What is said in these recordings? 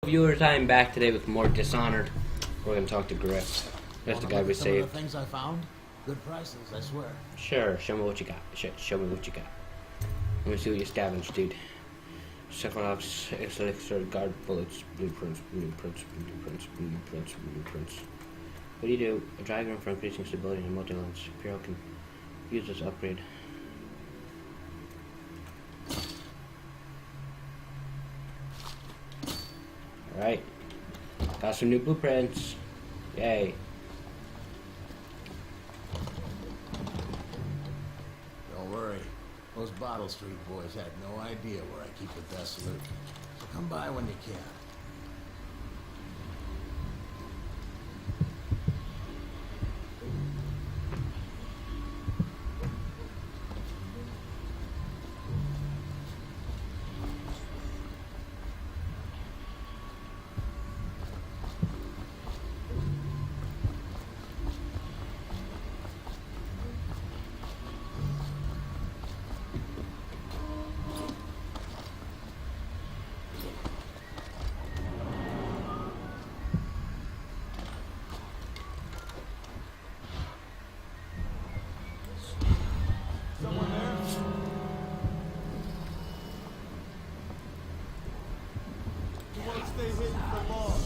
Viewers, I am back today with more Dishonored. We're going to talk to Griff. That's the guy we saved. Some of the things I found, good prices, I swear. Sure, show me what you got. Show me what you got. Let me see what you scavenged, dude. Cephalop's elixir, guard bullets, blueprints. What do you do? A diagram for increasing stability in multi-lens. Imperial can use this upgrade. Alright. Got some new blueprints. Yay. Don't worry. Those Bottle Street boys had no idea where I keep the best loot. So come by when you can. Stay hidden for long.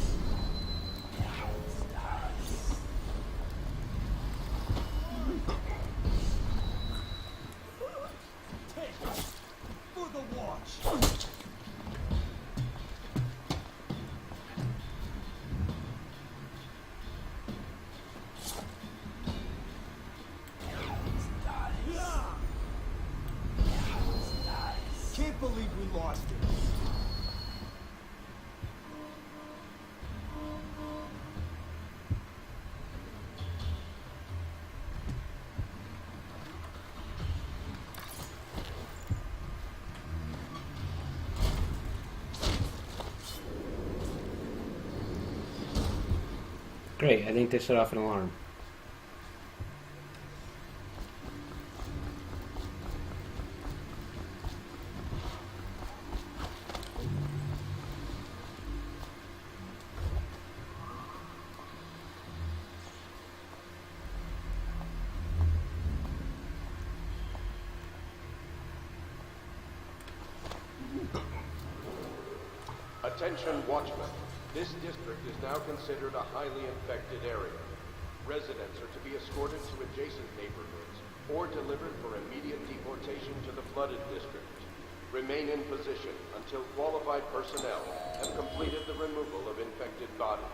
Take it for the watch. Can't believe we lost it. Great, I think they set off an alarm. Attention watchmen. This district is now considered a highly infected area. Residents are to be escorted to adjacent neighborhoods or delivered for immediate deportation to the flooded district. Remain in position until qualified personnel have completed the removal of infected bodies.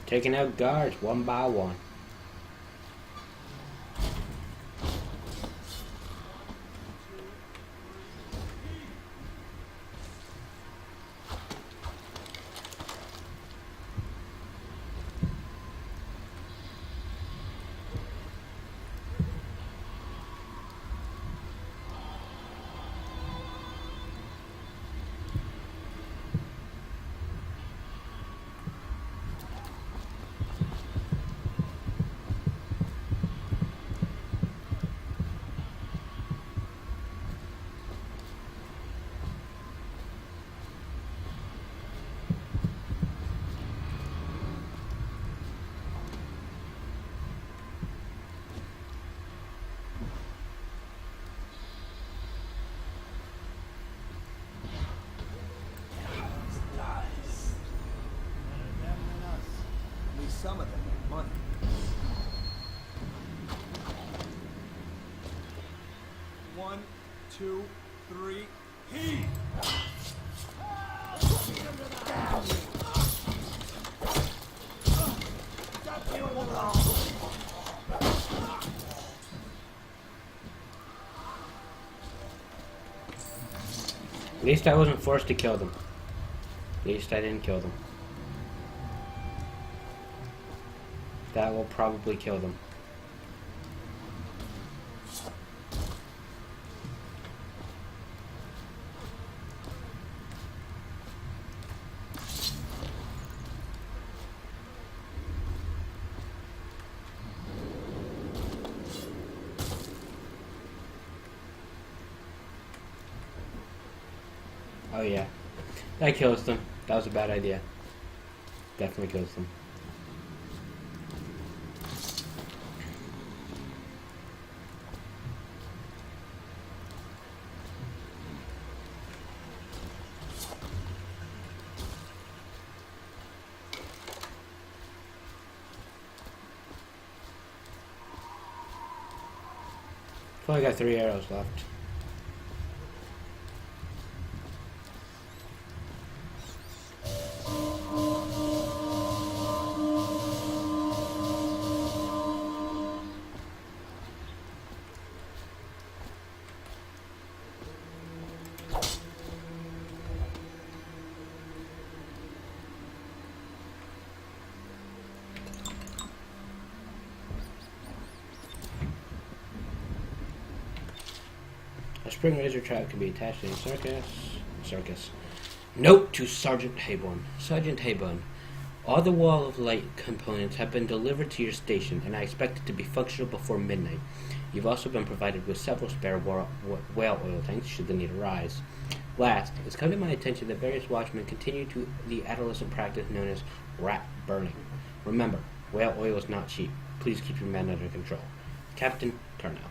Taking out guards one by one. Some of them make money. One, two, three, heave! At least I wasn't forced to kill them. At least I didn't kill them. That will probably kill them. Oh yeah, that kills them. That was a bad idea. Definitely kills them. Well, I got 3 arrows left. A spring razor trap can be attached to a circus. Note to Sergeant Hayborn. Sergeant Hayborn, all the Wall of Light components have been delivered to your station, and I expect it to be functional before midnight. You've also been provided with several spare whale oil tanks should the need arise. Last, it's come to my attention that various watchmen continue to the adolescent practice known as rat burning. Remember, whale oil is not cheap. Please keep your men under control. Captain Turnout.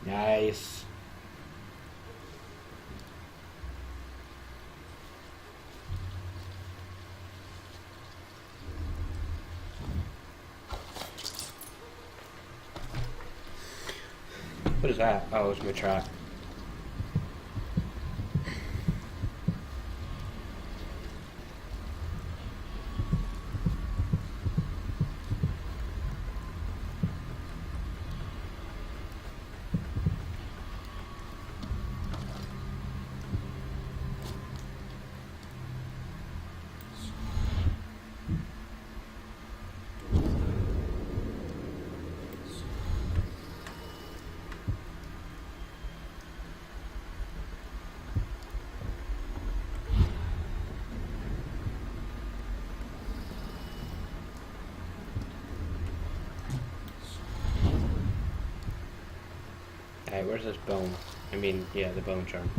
Nice. What is that? Oh, it's my trap. Alright, where's this bone? I mean, yeah, the bone charm.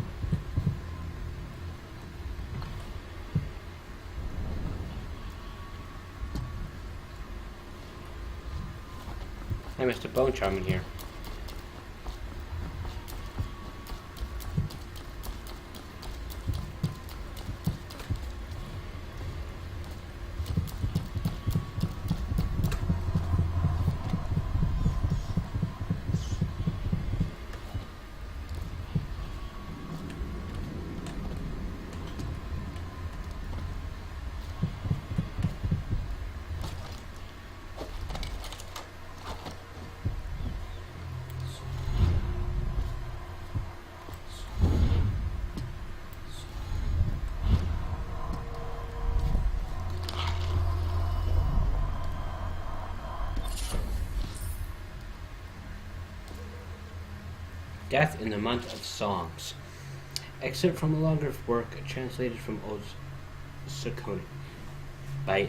I missed a bone charm in here. Death in the Month of Songs. Excerpt from a longer work translated from Old Serconi by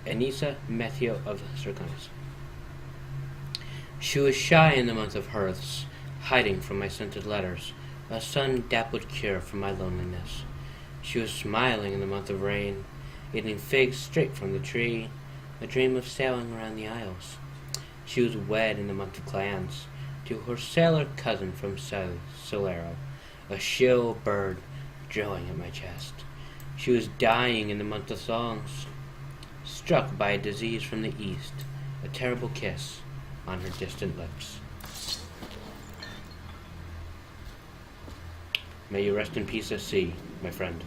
Anissa Methio of Serconis. She was shy in the month of hearths, hiding from my scented letters, a sun-dappled cure for my loneliness. She was smiling in the month of rain, eating figs straight from the tree, a dream of sailing around the isles. She was wed in the month of clans, to her sailor cousin from Solero, a shrill bird drilling at my chest. She was dying in the month of songs, struck by a disease from the east, a terrible kiss on her distant lips. May you rest in peace at sea, my friend.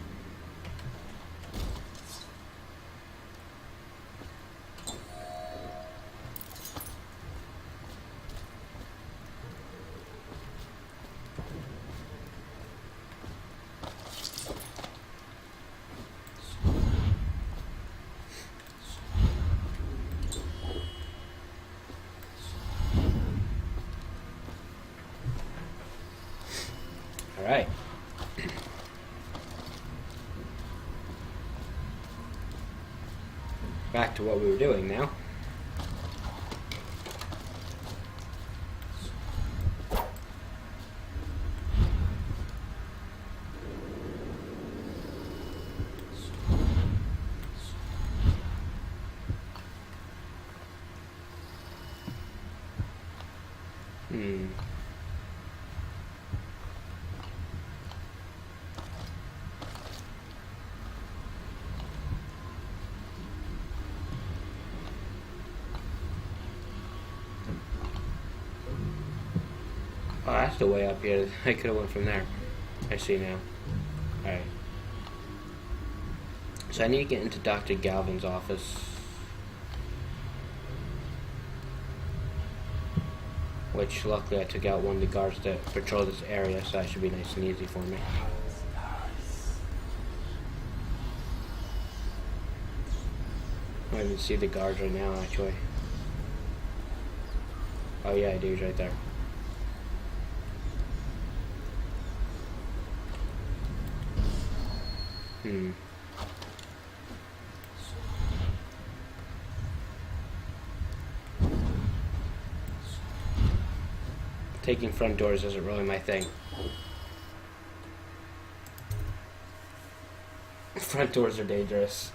Alright. Back to what we were doing now. Oh, that's the way up here. I could have went from there. I see now. Alright. So I need to get into Dr. Galvin's office. Which, luckily, I took out one of the guards that patrol this area, so that should be nice and easy for me. I don't even see the guards right now, actually. Oh yeah, I do. He's right there. Taking front doors isn't really my thing. Front doors are dangerous.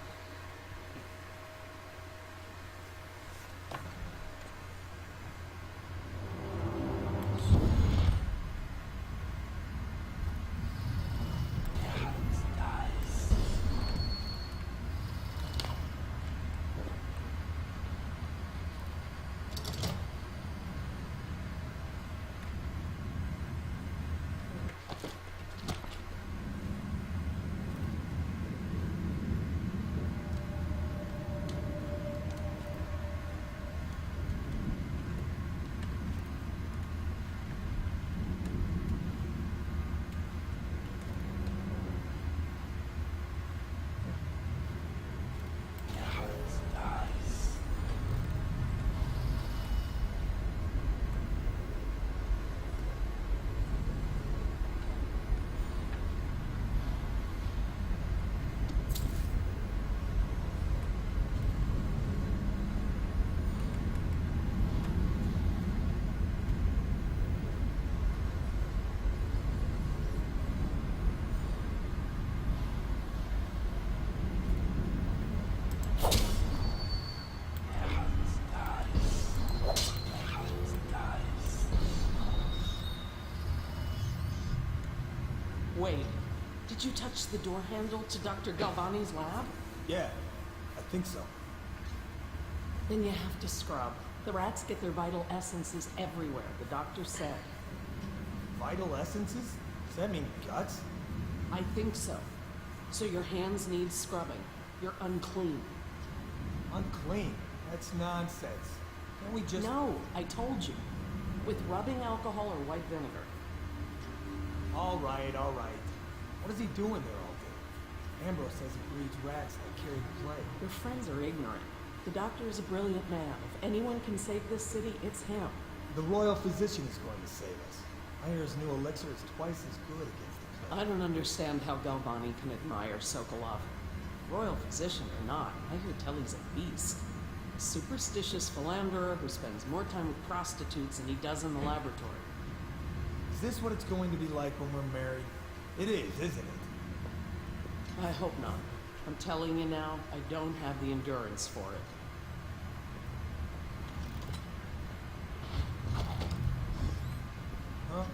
Wait, did you touch the door handle to Dr. Galvani's lab? Yeah, I think so. Then you have to scrub. The rats get their vital essences everywhere, the doctor said. Vital essences? Does that mean guts? I think so. So your hands need scrubbing. You're unclean. Unclean? That's nonsense. Can't we just... No, I told you. With rubbing alcohol or white vinegar. All right. What is he doing there all day? Ambrose says he breeds rats that carry the plague. Your friends are ignorant. The doctor is a brilliant man. If anyone can save this city, it's him. The royal physician is going to save us. I hear his new elixir is twice as good against the plague. I don't understand how Galvani can admire Sokolov. Royal physician or not, I hear tell he's a beast. A superstitious philanderer who spends more time with prostitutes than he does in the laboratory. Is this what it's going to be like when we're married? It is, isn't it? I hope not. I'm telling you now, I don't have the endurance for it. Huh?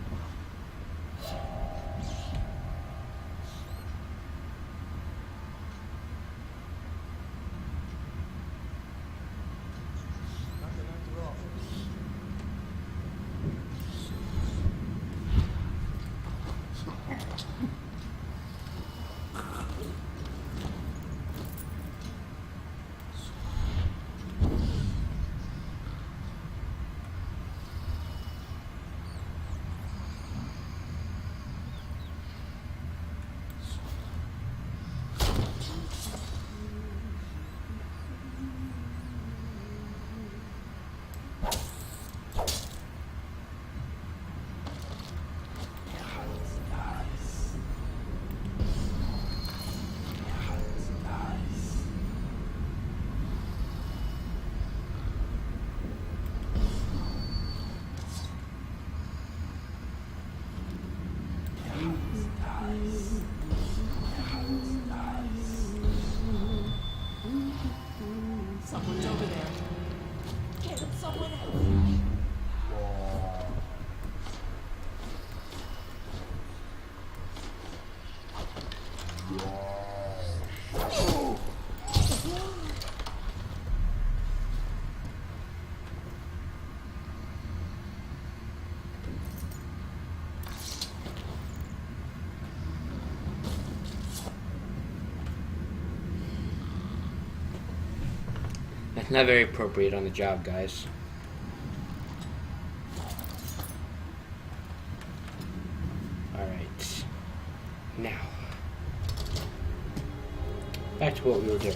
Not very appropriate on the job, guys. Alright. Now. Back to what we were doing.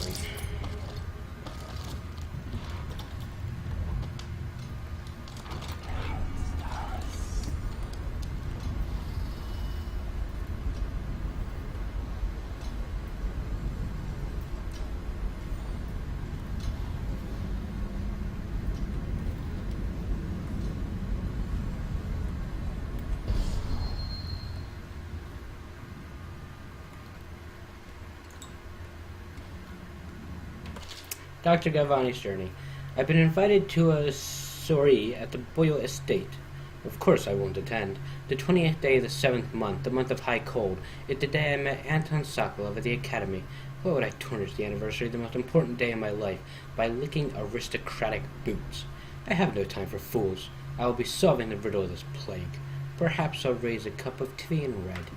Dr. Galvani's journey. I've been invited to a soiree at the Boyle estate. Of course I won't attend. The 28th day of the 7th month, the month of high cold, is the day I met Anton Sokolov at the academy. Why would I tarnish the anniversary of the most important day of my life by licking aristocratic boots? I have no time for fools. I will be solving the riddle of this plague. Perhaps I'll raise a cup of tea in red.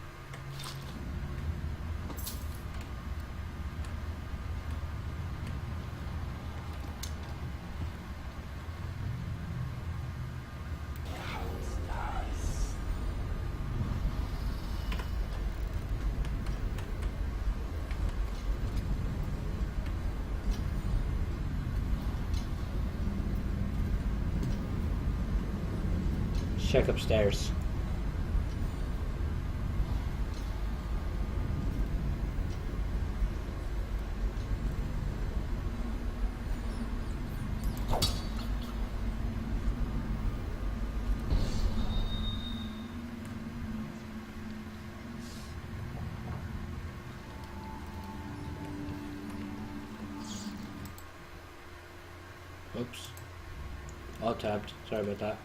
Check upstairs. Oops. All tabbed. Sorry about that.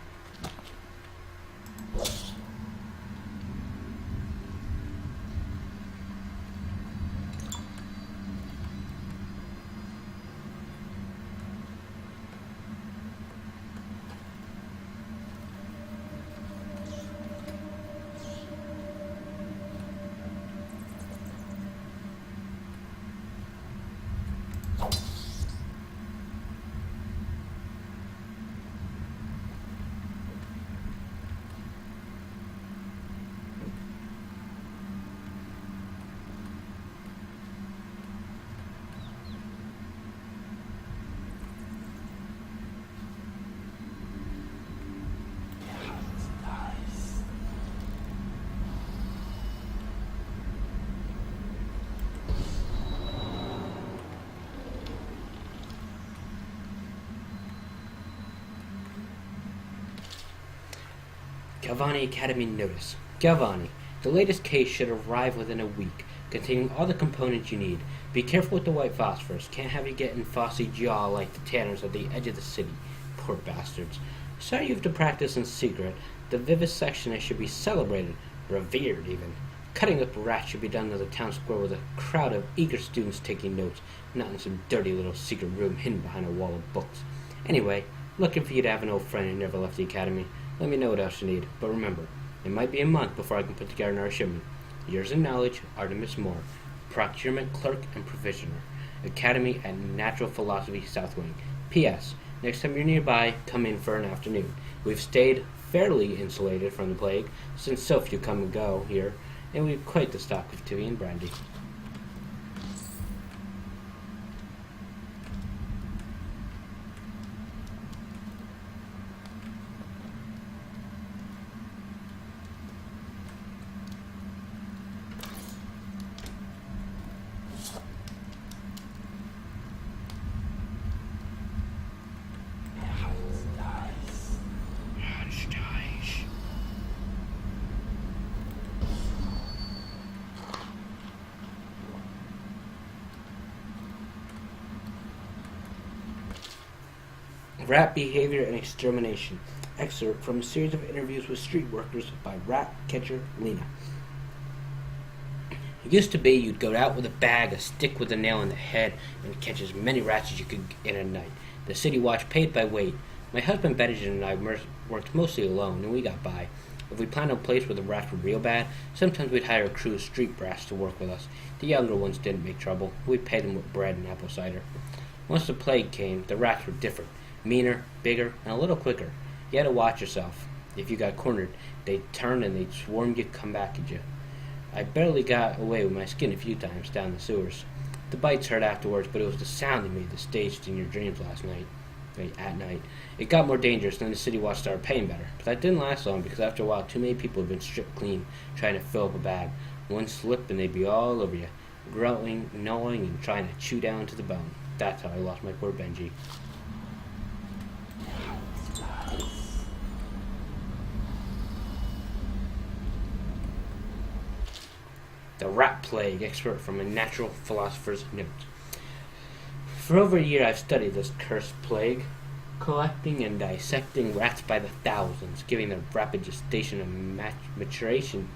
Galvani Academy notice. Galvani, the latest case should arrive within a week, containing all the components you need. Be careful with the white phosphorus. Can't have you getting Fossey jaw like the tanners at the edge of the city. Poor bastards. Sorry you have to practice in secret. The vivisectionist should be celebrated, revered even. Cutting up rats should be done in the town square with a crowd of eager students taking notes, not in some dirty little secret room hidden behind a wall of books. Anyway, looking for you to have an old friend who never left the academy. Let me know what else you need, but remember, it might be a month before I can put together another shipment. Yours in knowledge, Artemis Moore, Procurement Clerk and Provisioner, Academy at Natural Philosophy South Wing. P.S. Next time you're nearby, come in for an afternoon. We've stayed fairly insulated from the plague, since so few come and go here, and we've quite the stock of tea and brandy. Rat Behavior and Extermination. Excerpt from a series of interviews with street workers by rat catcher Lena. It used to be you'd go out with a bag, a stick with a nail in the head, and catch as many rats as you could in a night. The city watch paid by weight. My husband Bettigen and I worked mostly alone, and we got by. If we planned a place where the rats were real bad, sometimes we'd hire a crew of street brats to work with us. The younger ones didn't make trouble. We'd pay them with bread and apple cider. Once the plague came, the rats were different. Meaner, bigger, and a little quicker. You had to watch yourself. If you got cornered, they'd turn and they'd swarm you, come back at you. I barely got away with my skin a few times down the sewers. The bites hurt afterwards, but it was the sound that made the staged in your dreams at night. It got more dangerous, and then the city watch started paying better. But that didn't last long, because after a while, too many people had been stripped clean, trying to fill up a bag. One slip and they'd be all over you, growling, gnawing, and trying to chew down to the bone. That's how I lost my poor Benji. The rat plague, expert from a natural philosopher's note. For over a year I've studied this cursed plague, collecting and dissecting rats by the thousands, giving them rapid gestation and maturation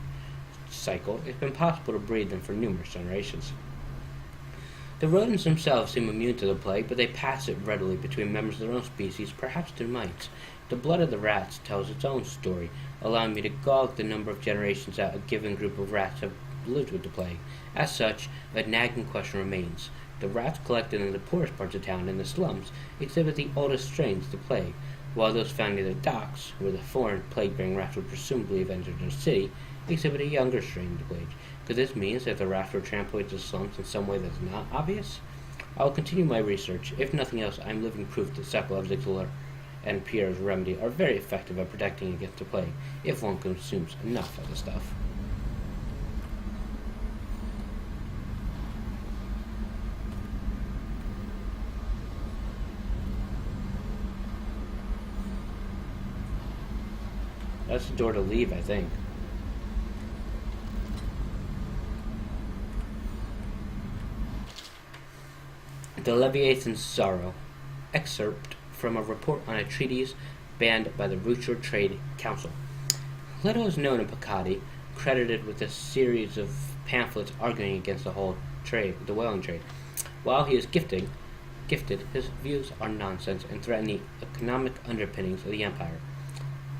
cycle. It's been possible to breed them for numerous generations. The rodents themselves seem immune to the plague, but they pass it readily between members of their own species, perhaps termites. The blood of the rats tells its own story, allowing me to gauge the number of generations that a given group of rats have lived with the plague. As such, a nagging question remains. The rats collected in the poorest parts of town and the slums exhibit the oldest strains of the plague, while those found near the docks, where the foreign plague-bearing rats would presumably have entered the city, exhibit a younger strain of the plague. Could this mean that the rats were transported to the slums in some way that's not obvious? I will continue my research. If nothing else, I am living proof that Psychological and Pierre's remedy are very effective at protecting against the plague, if one consumes enough of the stuff. That's the door to leave, I think. The Leviathan's Sorrow. Excerpt from a report on a treatise banned by the Rucher Trade Council. Little is known in Picardie, credited with a series of pamphlets arguing against the whaling trade. While he is gifted, his views are nonsense and threaten the economic underpinnings of the empire.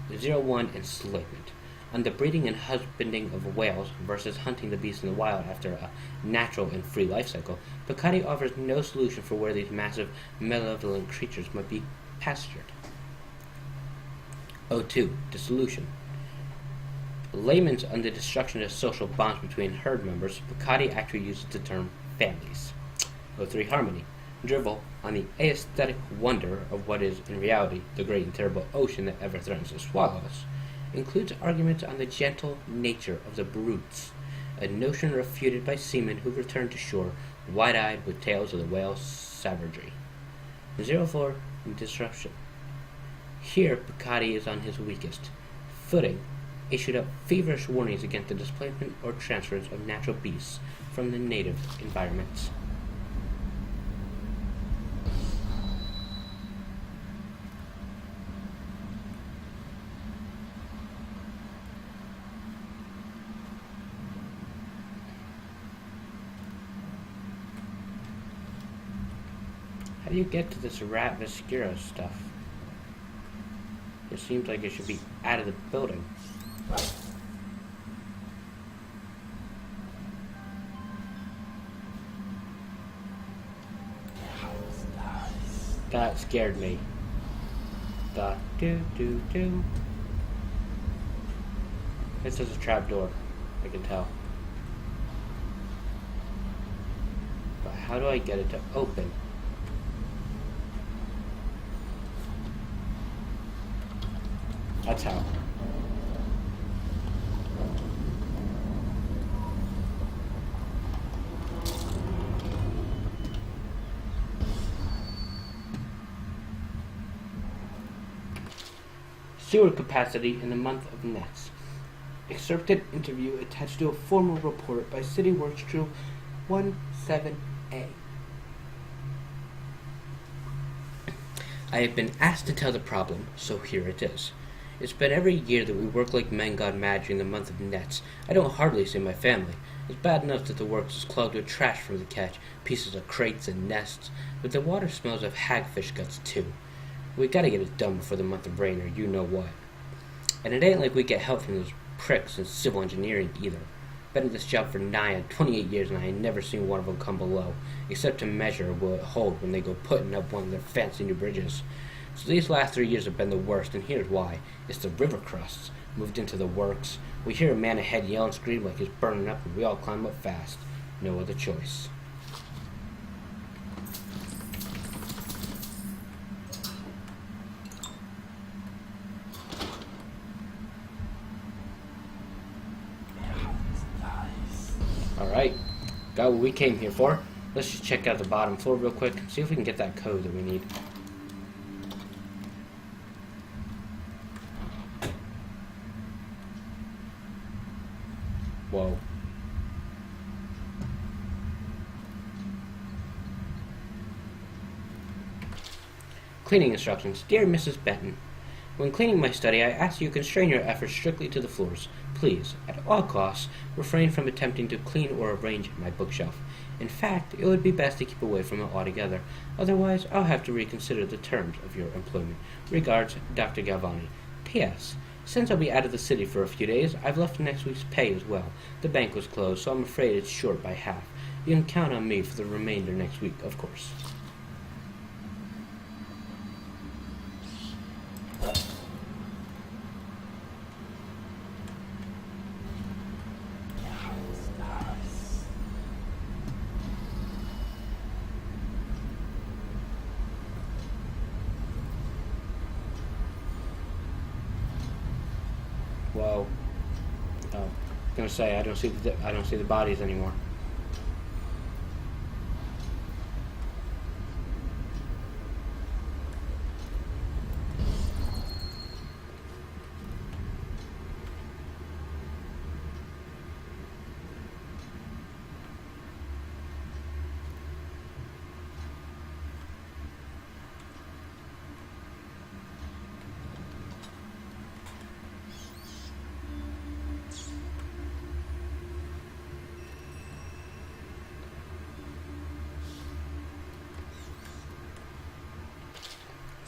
01 Enslavement. On the breeding and husbanding of whales versus hunting the beasts in the wild after a natural and free life cycle, Picardie offers no solution for where these massive, malevolent creatures might be pastured. 02 Dissolution. Layman's on the destruction of social bonds between herd members, Picardie actually uses the term families. 03 Harmony. Drivel on the aesthetic wonder of what is, in reality, the great and terrible ocean that ever threatens to swallow us, includes arguments on the gentle nature of the brutes, a notion refuted by seamen who return to shore, wide-eyed with tales of the whale's savagery. 04 Disruption. Here, Picardie is on his weakest footing, issued up feverish warnings against the displacement or transference of natural beasts from the native environments. How do you get to this rat Viscera stuff? It seems like it should be out of the building. That scared me. Do. This is a trapdoor, I can tell. But how do I get it to open? That's how. Sewer capacity in the month of Nets. Excerpted interview attached to a formal report by City Works Crew 17A. I have been asked to tell the problem, so here it is. It's been every year that we work like men gone mad during the month of Nets. I don't hardly see my family. It's bad enough that the works is clogged with trash from the catch, pieces of crates and nests, but the water smells of hagfish guts too. We gotta get it done before the month of rain or you know what. And it ain't like we get help from those pricks in civil engineering either. Been at this job for nigh 28 years, and I ain't never seen one of them come below, except to measure will it hold when they go putting up one of their fancy new bridges. So these last 3 years have been the worst, and here's why. It's the river crusts moved into the works. We hear a man ahead yell and scream like he's burning up, and we all climb up fast. No other choice. Alright, got what we came here for. Let's just check out the bottom floor real quick, see if we can get that code that we need. Whoa. Cleaning instructions. Dear Mrs. Benton, when cleaning my study, I ask you constrain your efforts strictly to the floors. Please, at all costs, refrain from attempting to clean or arrange my bookshelf. In fact, it would be best to keep away from it altogether. Otherwise, I'll have to reconsider the terms of your employment. Regards, Dr. Galvani. P.S. Since I'll be out of the city for a few days, I've left next week's pay as well. The bank was closed, so I'm afraid it's short by half. You can count on me for the remainder next week, of course. Whoa. Oh, I was gonna say I don't see the bodies anymore.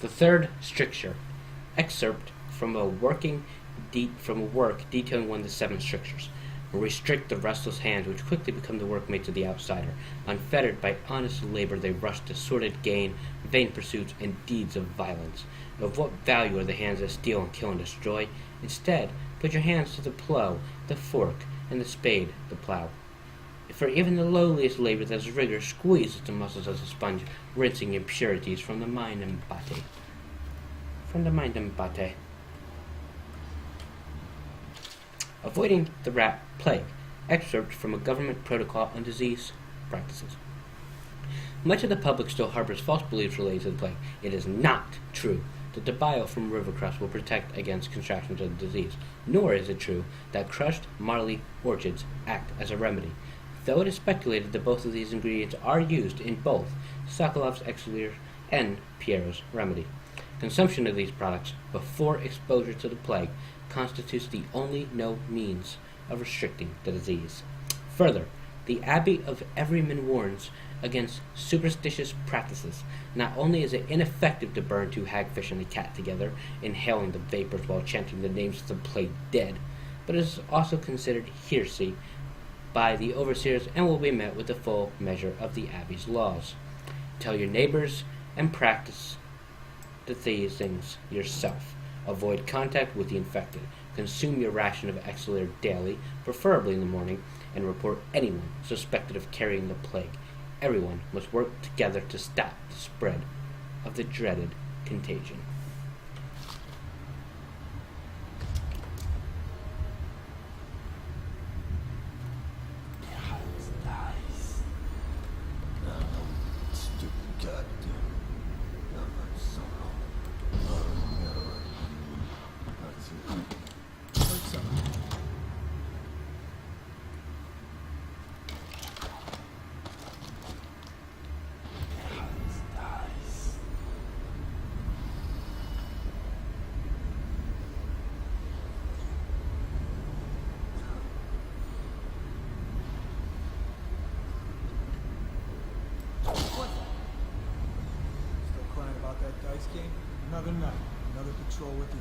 The third stricture, excerpt from a work detailing one of the 7 strictures. Restrict the restless hands which quickly become the workmates of the outsider. Unfettered by honest labor, they rush to sordid gain, vain pursuits, and deeds of violence. Of what value are the hands that steal and kill and destroy? Instead, put your hands to the plow, the fork, and the spade, the plow. For even the lowliest labor that is rigor squeezes the muscles as a sponge, rinsing impurities from the mind and body. Avoiding the rat plague. Excerpt from a government protocol on disease practices. Much of the public still harbors false beliefs related to the plague. It is not true that the bile from river crust will protect against contractions of the disease, nor is it true that crushed marley orchids act as a remedy. Though it is speculated that both of these ingredients are used in both Sokolov's Elixir and Piero's remedy. Consumption of these products before exposure to the plague constitutes the only known means of restricting the disease. Further, the Abbey of Everyman warns against superstitious practices. Not only is it ineffective to burn 2 hagfish and a cat together, inhaling the vapors while chanting the names of the plague dead, but it is also considered heresy by the overseers and will be met with the full measure of the Abbey's laws. Tell your neighbors and practice these things yourself. Avoid contact with the infected. Consume your ration of Elixir daily, preferably in the morning, and report anyone suspected of carrying the plague. Everyone must work together to stop the spread of the dreaded contagion. Game. Another night, another patrol with you.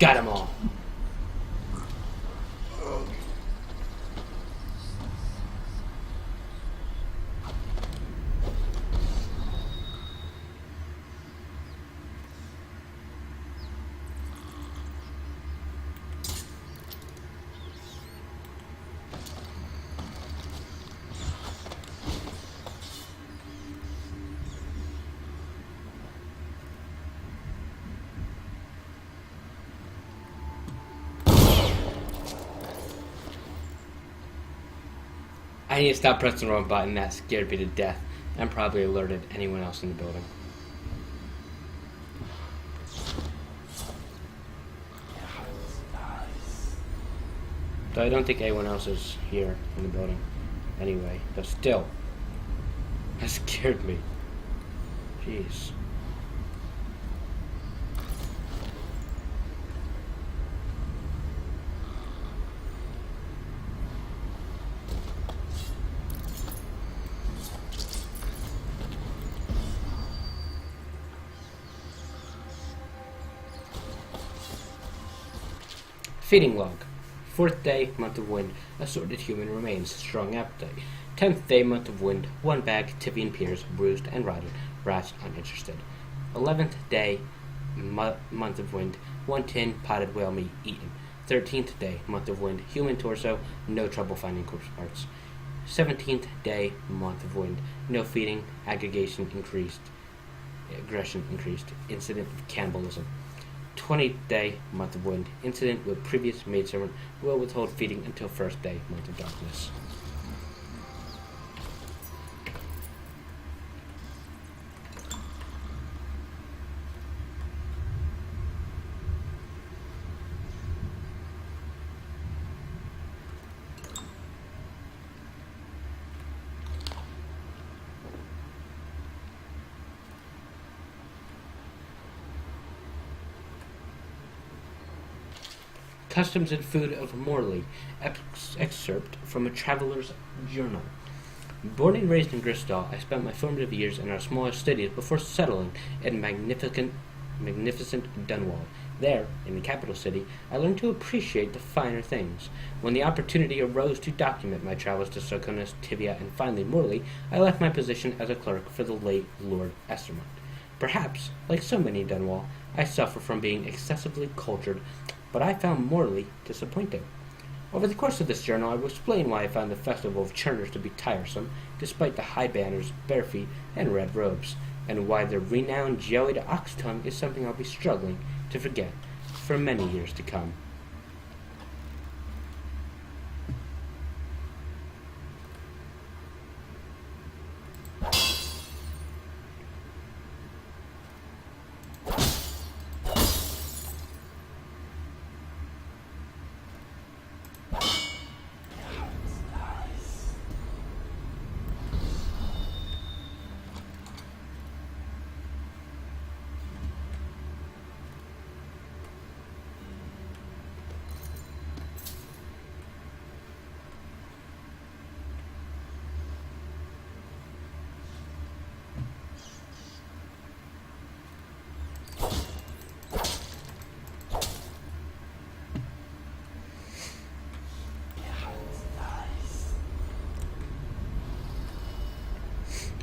Got 'em all. I need to stop pressing the wrong button. That scared me to death. And probably alerted anyone else in the building. Though I don't think anyone else is here in the building. Anyway, but still. That scared me. Jeez. Feeding log. 4th day, month of wind, assorted human remains, strong appetite. 10th day, month of wind, 1 bag, Tivian peers, bruised and rotted, rats uninterested. 11th day, month of wind, 1 tin, potted whale meat, eaten. 13th day, month of wind, human torso, no trouble finding corpse parts. 17th day, month of wind, no feeding, aggregation increased, aggression increased, incident of cannibalism. 20th day, month of wind, incident with previous maidservant, will withhold feeding until 1st day, month of darkness. Customs and Food of Morley, excerpt from a traveler's journal. Born and raised in Bristol, I spent my formative years in our smallest cities before settling in magnificent Dunwall. There, in the capital city, I learned to appreciate the finer things. When the opportunity arose to document my travels to Sarkonis, Tivia, and finally Morley, I left my position as a clerk for the late Lord Estermont. Perhaps, like so many in Dunwall, I suffer from being excessively cultured, but I found Morley disappointing. Over the course of this journal, I will explain why I found the Festival of Churners to be tiresome, despite the high banners, bare feet, and red robes, and why the renowned jellied ox tongue is something I'll be struggling to forget for many years to come.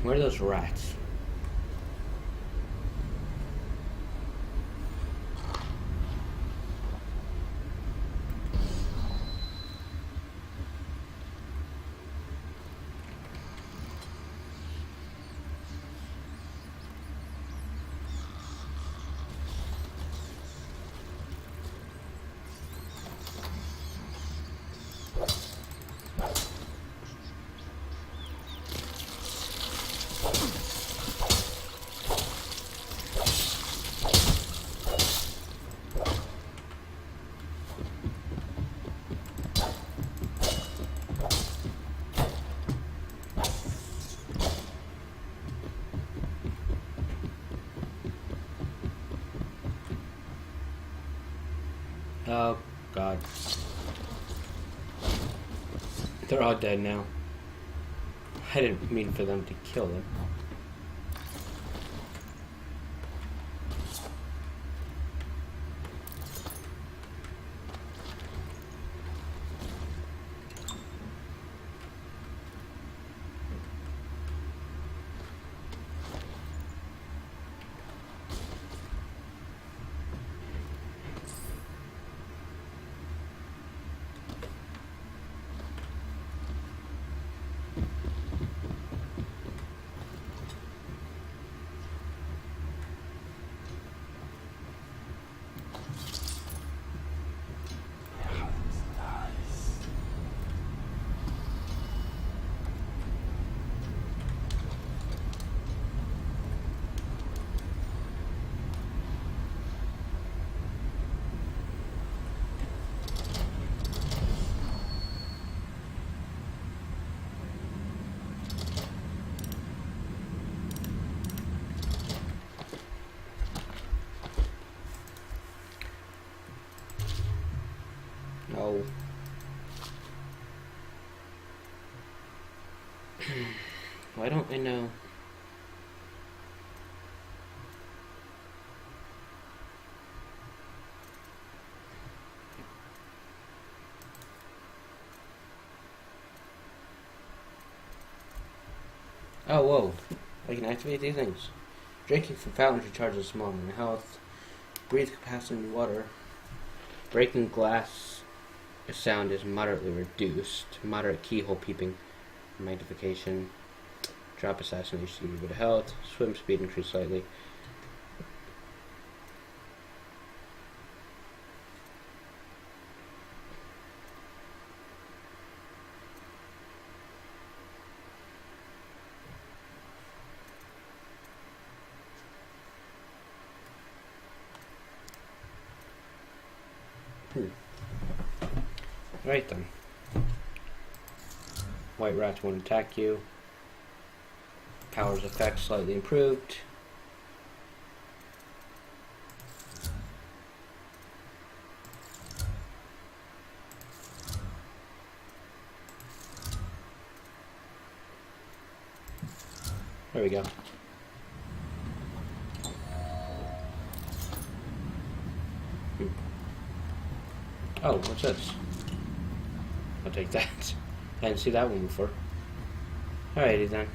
Where are those rats? Oh, God. They're all dead now. I didn't mean for them to kill them. No. Why don't I know? Oh, whoa. I can activate these things. Drinking from fountains recharges small amount of health. Breathe capacity in water. Breaking glass sound is moderately reduced. Moderate keyhole peeping. Magnification. Drop assassination to give you a bit of health. Swim speed increased slightly. Right then. White rats won't attack you. Powers effect slightly improved. There we go. Oh, what's this? I'll take that. I didn't see that one before. Alrighty then.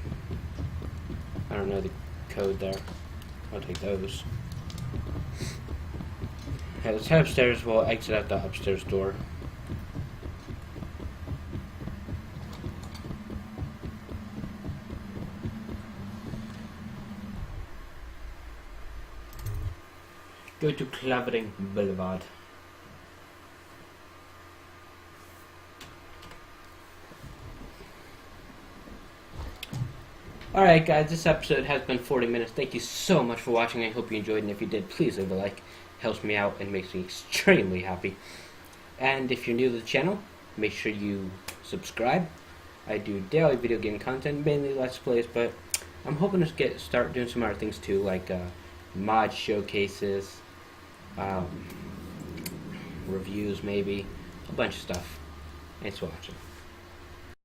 I don't know the code there. I'll take those. Okay, let's head upstairs. We'll exit out the upstairs door. Go to Clavering Boulevard. Alright guys, this episode has been 40 minutes. Thank you so much for watching. I hope you enjoyed, and if you did, please leave a like. It helps me out and makes me extremely happy. And if you're new to the channel, make sure you subscribe. I do daily video game content, mainly Let's Plays, but I'm hoping to start doing some other things too, like mod showcases, reviews maybe, a bunch of stuff. Thanks for watching.